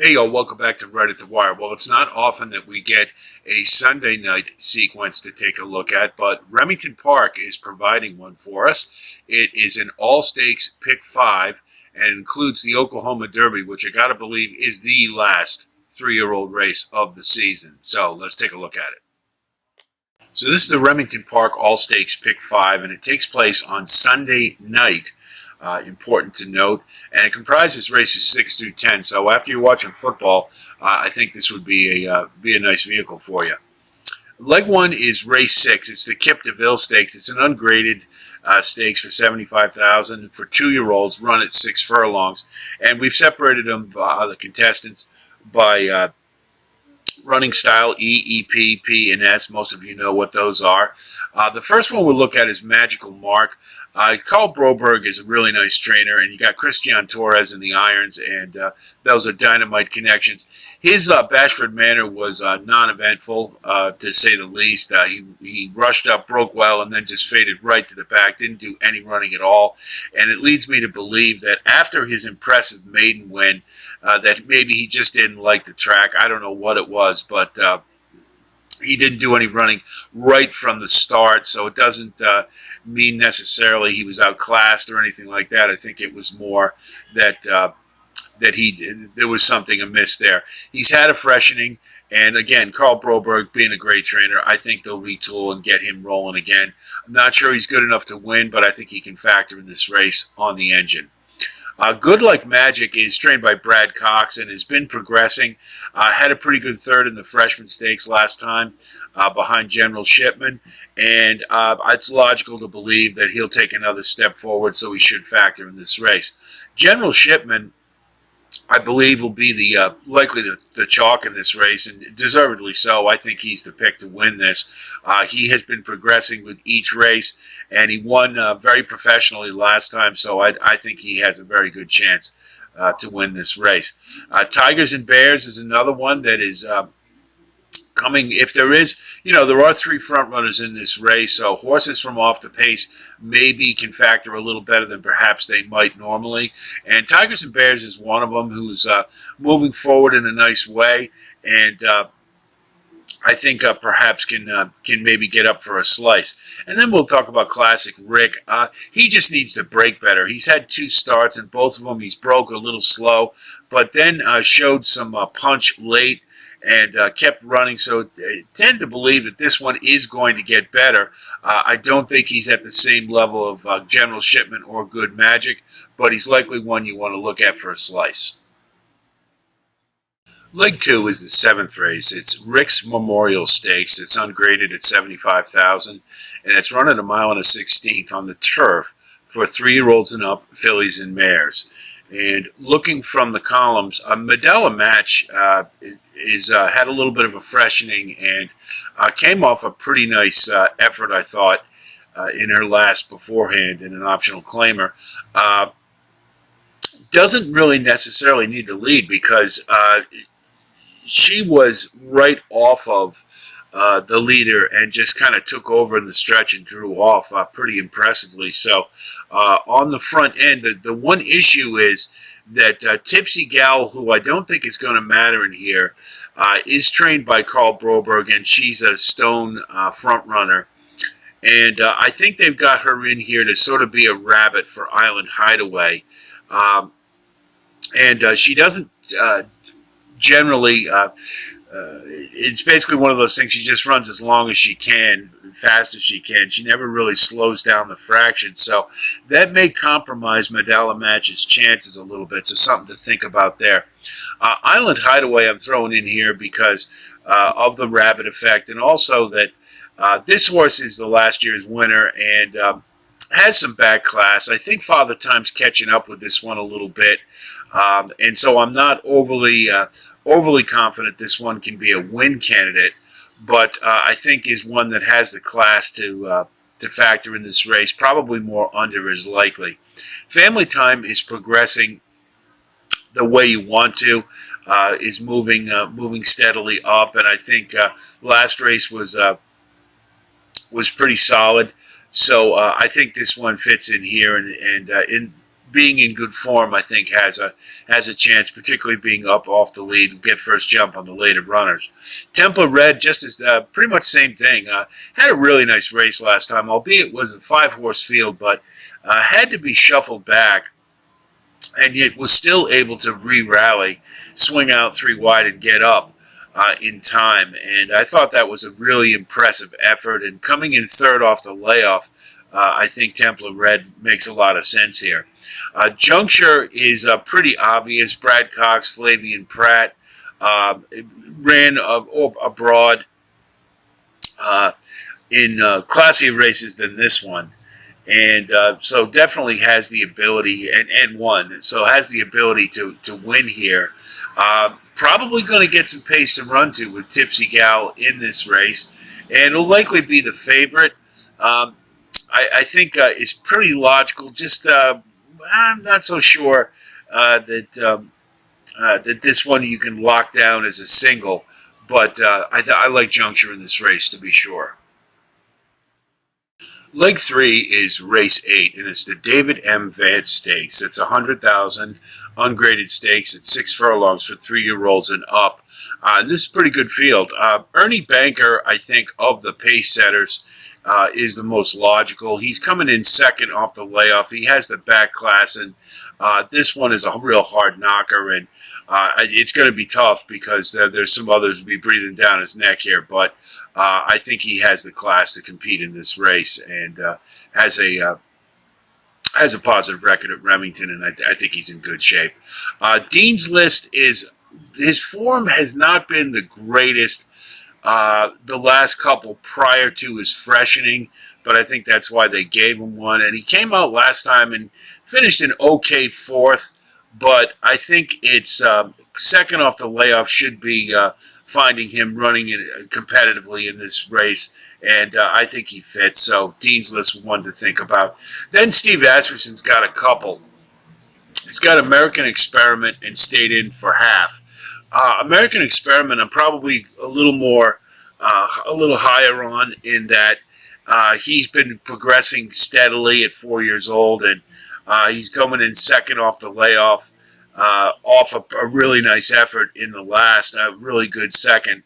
Hey, yo, welcome back to Right at the Wire. Well, it's not often that we get a Sunday night sequence to take a look at, but Remington Park is providing one for us. It is an all-stakes pick 5 and includes the Oklahoma Derby, which I got to believe is the last 3-year-old race of the season. So let's take a look at it. So this is the Remington Park all-stakes pick 5, and it takes place on Sunday night. Important to note. And it comprises races 6 through 10. So after you're watching football, I think this would be a nice vehicle for you. Leg 1 is race 6. It's the Kip DeVille Stakes. It's an ungraded stakes for $75,000 for 2-year-olds, run at 6 furlongs. And we've separated them, the contestants, by running style, E, EP, P, and S. Most of you know what those are. The first one we'll look at is Magical Mark. Carl Broberg is a really nice trainer, and you got Christian Torres in the irons, and those are dynamite connections. His Bashford Manor was non-eventful, to say the least. He rushed up, broke well, and then just faded right to the back, didn't do any running at all. And it leads me to believe that after his impressive maiden win, that maybe he just didn't like the track. I don't know what it was, but he didn't do any running right from the start, so it doesn't mean necessarily he was outclassed or anything like that. I think it was more that there was something amiss there. He's had a freshening, and again, Carl Broberg being a great trainer, I think they'll retool and get him rolling again. I'm not sure he's good enough to win, but I think he can factor in this race on the engine. Good Like Magic is trained by Brad Cox and has been progressing. Had a pretty good third in the freshman stakes last time behind General Shipman, and it's logical to believe that he'll take another step forward, so he should factor in this race. General Shipman, I believe, will be the likely the chalk in this race, and deservedly so. I think he's the pick to win this. He has been progressing with each race, and he won very professionally last time, so I think he has a very good chance to win this race. Tigers and Bears is another one that is coming. If there is, there are 3 front runners in this race, so horses from off the pace maybe can factor a little better than perhaps they might normally. And Tigers and Bears is one of them who's moving forward in a nice way, and I think perhaps can maybe get up for a slice. And then we'll talk about Classic Rick. He just needs to break better. He's had 2 starts, and both of them he's broke a little slow, but then showed some punch late and kept running. So I tend to believe that this one is going to get better. I don't think he's at the same level of General Shipman or Good Magic, but he's likely one you want to look at for a slice. Leg 2 is the 7th race. It's Rick's Memorial Stakes. It's ungraded at $75,000, and it's run at 1 1/16 on the turf for 3-year-olds and up, fillies and mares. And looking from the columns, Medela Match had a little bit of a freshening and came off a pretty nice effort, I thought, in her last beforehand in an optional claimer. Doesn't really necessarily need to lead because she was right off of the leader and just kind of took over in the stretch and drew off pretty impressively. So on the front end, the one issue is that Tipsy Gal, who I don't think is going to matter in here, is trained by Carl Broberg, and she's a stone front runner. And I think they've got her in here to sort of be a rabbit for Island Hideaway. And she doesn't generally... it's basically one of those things. She just runs as long as she can, fast as she can. She never really slows down the fraction. So that may compromise Medela Match's chances a little bit. So something to think about there. Island Hideaway I'm throwing in here because of the rabbit effect, and also that this horse is the last year's winner and has some back class. I think Father Time's catching up with this one a little bit. And so I'm not overly confident this one can be a win candidate, but I think is one that has the class to factor in this race. Probably more under is likely. Family Time is progressing the way you want to, is moving steadily up, and I think last race was pretty solid. So I think this one fits in here, and in being in good form, I think has a chance, particularly being up off the lead and get first jump on the later runners. Templar Red, just as pretty much same thing. Had a really nice race last time, albeit it was a 5-horse field, but had to be shuffled back, and yet was still able to re-rally, swing out 3 wide, and get up in time. And I thought that was a really impressive effort. And coming in third off the layoff, I think Templar Red makes a lot of sense here. Juncture is pretty obvious. Brad Cox, Flavian Pratt ran abroad in classier races than this one. And so definitely has the ability, and won, so has the ability to win here. Probably going to get some pace to run to with Tipsy Gal in this race, and will likely be the favorite. I think is pretty logical. Just I'm not so sure that this one you can lock down as a single, but I like Juncture in this race to be sure. Leg 3 is race 8, and it's the David M. Vance Stakes. It's 100,000 ungraded stakes at 6 furlongs for 3-year-olds and up. And this is a pretty good field. Ernie Banker, I think, of the pace setters, is the most logical. He's coming in second off the layoff. He has the back class, and this one is a real hard knocker, and it's going to be tough because there's some others will be breathing down his neck here, but I think he has the class to compete in this race, and has a positive record at Remington, and I think he's in good shape. Dean's List his form has not been the greatest the last couple prior to his freshening, but I think that's why they gave him one. And he came out last time and finished an okay 4th, but I think it's second off the layoff should be finding him running competitively in this race, and I think he fits. So Dean's List one to think about. Then Steve Asmussen's got a couple. He's got American Experiment and Stayed In for Half. American Experiment, I'm probably a little higher on in that he's been progressing steadily at 4 years old, and he's coming in second off the layoff. Off a really nice effort in the last, a really good second.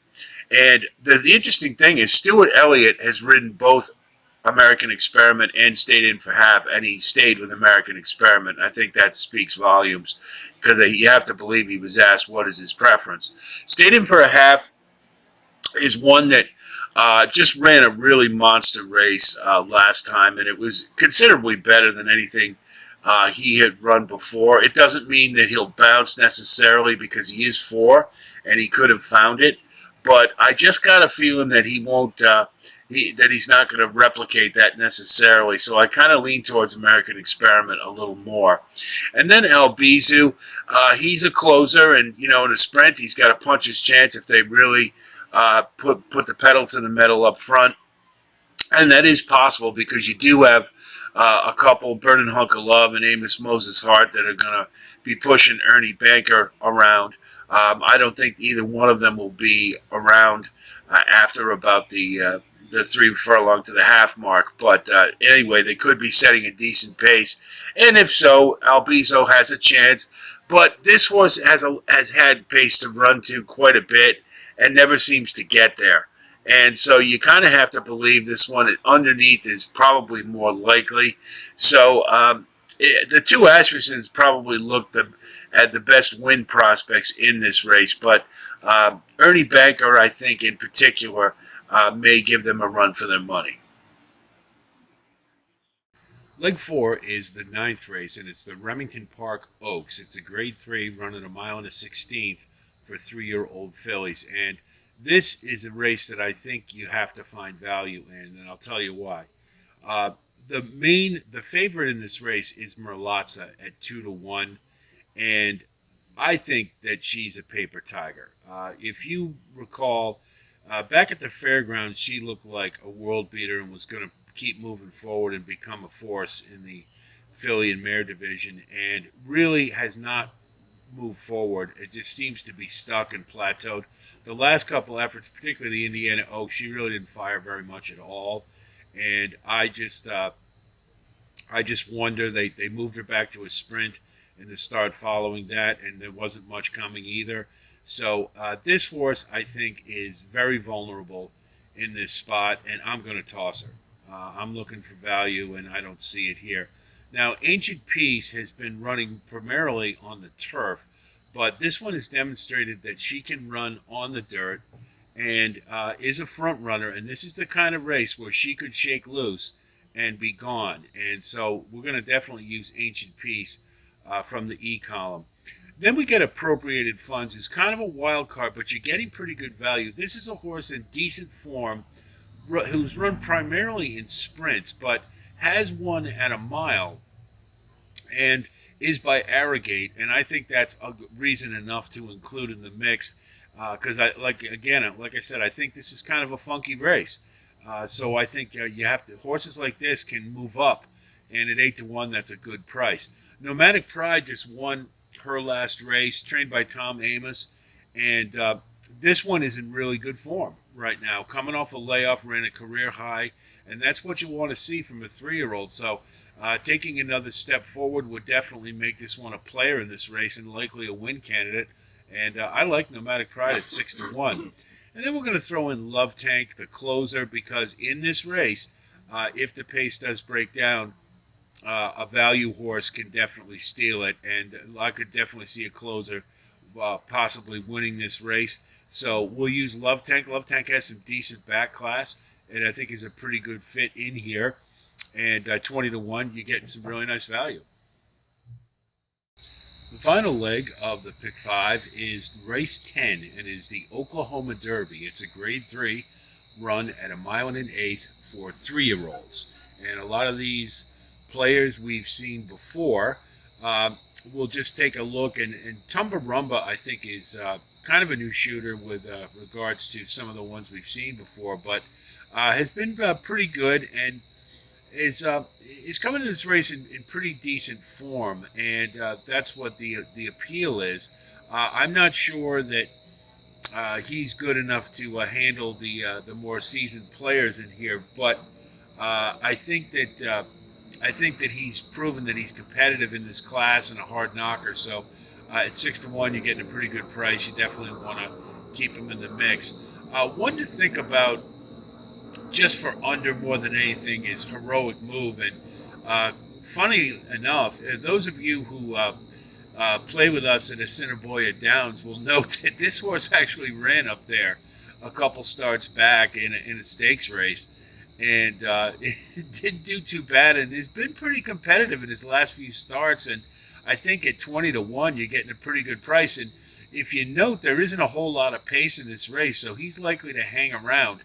And the interesting thing is Stuart Elliott has ridden both American Experiment and Stayed In for Half, and he stayed with American Experiment. I think that speaks volumes, because you have to believe he was asked what is his preference. Stayed In for a Half is one that just ran a really monster race last time, and it was considerably better than anything he had run before. It doesn't mean that he'll bounce necessarily, because he is 4 and he could have found it, but I just got a feeling that he won't that he's not going to replicate that necessarily, so I kind of lean towards American Experiment a little more. And then Albizu, he's a closer, and in a sprint he's got to punch his chance if they really put the pedal to the metal up front, and that is possible because you do have a couple, Burning Hunk of Love and Amos Moses Hart, that are going to be pushing Ernie Banker around. I don't think either one of them will be around after about the 3 furlong to the half mark. But anyway, they could be setting a decent pace. And if so, Albizu has a chance. But this horse has had pace to run to quite a bit and never seems to get there. And so you kind of have to believe this one underneath is probably more likely. So the two Asmussens probably look at the best win prospects in this race. But Ernie Banker, I think in particular, may give them a run for their money. Leg 4 is the 9th race, and it's the Remington Park Oaks. It's a Grade 3 running 1 1/16 for 3-year-old fillies. And this is a race that I think you have to find value in, and I'll tell you why. The favorite in this race is Merlotza at 2-1, and I think that she's a paper tiger. If you recall, back at the fairgrounds, she looked like a world beater and was going to keep moving forward and become a force in the filly and mare division, and really has not moved forward. It just seems to be stuck and plateaued. The last couple efforts, particularly the Indiana Oaks, she really didn't fire very much at all. And I just, I just wonder they moved her back to a sprint in the start following that, and there wasn't much coming either. So this horse, I think, is very vulnerable in this spot, and I'm going to toss her. I'm looking for value, and I don't see it here. Now, Ancient Peace has been running primarily on the turf, but this one has demonstrated that she can run on the dirt and is a front runner. And this is the kind of race where she could shake loose and be gone. And so we're going to definitely use Ancient Peace from the E column. Then we get Appropriated Funds. It's kind of a wild card, but you're getting pretty good value. This is a horse in decent form who's run primarily in sprints, but has won at a mile and is by Arrogate, and I think that's a reason enough to include in the mix because like I said, I think this is kind of a funky race. So I think you have to, horses like this can move up, and at 8-1, that's a good price. Nomadic Pride just won her last race, trained by Tom Amos, and this one is in really good form right now. Coming off a layoff, ran a career high, and that's what you want to see from a 3-year-old. So taking another step forward would definitely make this one a player in this race and likely a win candidate. And I like Nomadic Pride at 6-1. And then we're going to throw in Love Tank, the closer, because in this race, if the pace does break down, a value horse can definitely steal it. And I could definitely see a closer possibly winning this race. So we'll use Love Tank. Love Tank has some decent back class, and I think is a pretty good fit in here. And 20-1, you're getting some really nice value. The final leg of the Pick 5 is race 10, and is the Oklahoma Derby. It's a Grade 3 run at 1 1/8 for 3-year-olds. And a lot of these players we've seen before. We'll just take a look, and Tumba Rumba, I think, is kind of a new shooter with regards to some of the ones we've seen before, but has been pretty good and is coming to this race in pretty decent form, and that's what the appeal is. I'm not sure that he's good enough to handle the more seasoned players in here, but I think that he's proven that he's competitive in this class and a hard knocker. So at 6-1, you're getting a pretty good price. You definitely want to keep him in the mix. One to think about, just for under more than anything, is Heroic Move. And funny enough, those of you who play with us at Assiniboia Downs will note that this horse actually ran up there a couple starts back in a stakes race, and it didn't do too bad, and has been pretty competitive in his last few starts. And I think at 20-1, you're getting a pretty good price. And if you note, there isn't a whole lot of pace in this race, so he's likely to hang around.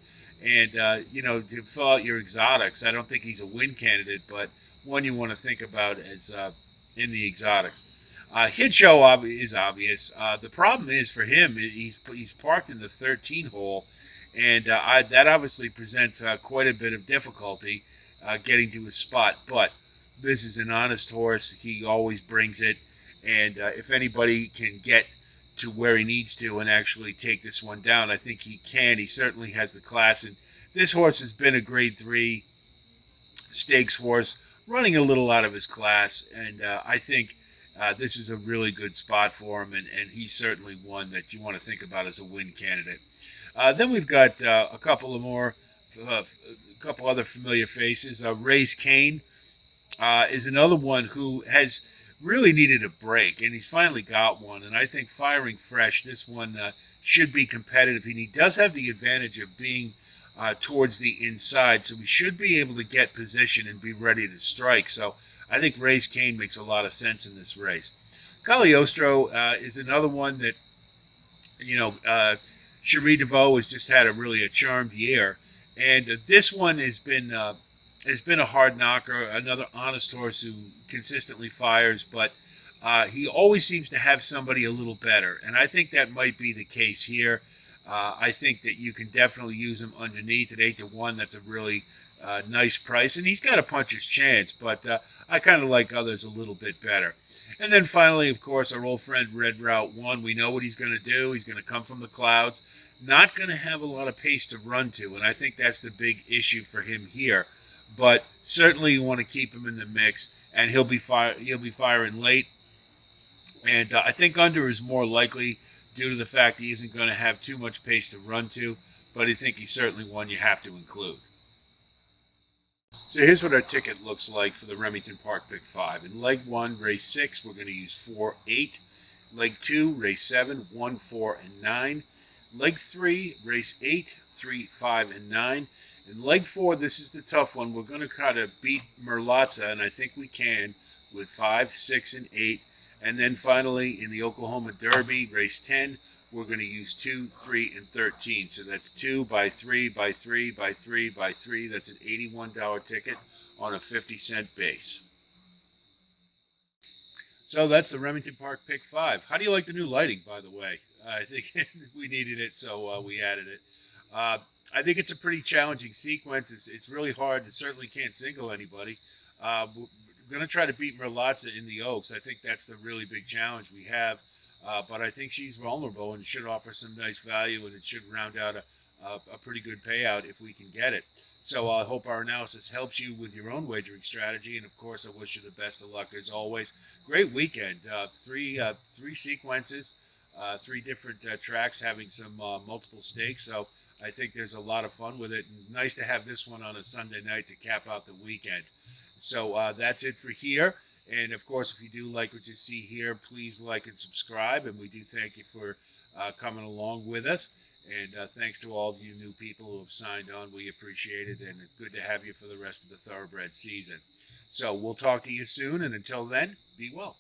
And, to fill out your exotics, I don't think he's a win candidate, but one you want to think about as in the exotics. Hit Show is obvious. The problem is for him, he's parked in the 13 hole, and that obviously presents quite a bit of difficulty getting to his spot. But this is an honest horse. He always brings it, and if anybody can get to where he needs to and actually take this one down, I think he can. He certainly has the class, and this horse has been a Grade 3 stakes horse, running a little out of his class, and I think this is a really good spot for him, and he's certainly one that you want to think about as a win candidate. Then we've got a couple other familiar faces. Raise Kane is another one who has really needed a break, and he's finally got one. And I think firing fresh, this one should be competitive, and he does have the advantage of being towards the inside, so we should be able to get position and be ready to strike. So I think Raise Kane makes a lot of sense in this race. Cagliostro is another one that, Cherie DeVille has just had a charmed year, and this one has been a hard knocker, another honest horse who consistently fires, but he always seems to have somebody a little better, and I think that might be the case here. I think that you can definitely use him underneath at 8-1. That's a really nice price, and he's got a puncher's chance, but I kind of like others a little bit better. And then finally, of course, our old friend Red Route 1. We know what he's going to do. He's going to come from the clouds, not going to have a lot of pace to run to, and I think that's the big issue for him here. but certainly you want to keep him in the mix, and he'll be firing late. And I think under is more likely due to the fact he isn't going to have too much pace to run to, but I think he's certainly one you have to include. So here's what our ticket looks like for the Remington Park Pick 5. In leg 1, race 6, we're going to use 4, 8. Leg 2, race 7, 1, 4, and 9. Leg 3, race 8, 3, 5, and 9. In leg 4, this is the tough one. We're going to try to beat Merlazza, and I think we can, with 5, 6, and 8. And then finally, in the Oklahoma Derby, race 10, we're going to use 2, 3, and 13. So that's 2 by 3 by 3 by 3 by 3. That's an $81 ticket on a 50-cent base. So that's the Remington Park Pick 5. How do you like the new lighting, by the way? I think we needed it, so we added it. I think it's a pretty challenging sequence. It's really hard. It certainly can't single anybody. We're going to try to beat Merlazza in the Oaks. I think that's the really big challenge we have. But I think she's vulnerable and should offer some nice value, and it should round out a pretty good payout if we can get it. So I hope our analysis helps you with your own wagering strategy. And, of course, I wish you the best of luck as always. Great weekend. Three sequences, 3 different tracks having some multiple stakes. So I think there's a lot of fun with it. And nice to have this one on a Sunday night to cap out the weekend. So that's it for here. And, of course, if you do like what you see here, please like and subscribe. And we do thank you for coming along with us. And thanks to all of you new people who have signed on. We appreciate it. And good to have you for the rest of the Thoroughbred season. So we'll talk to you soon. And until then, be well.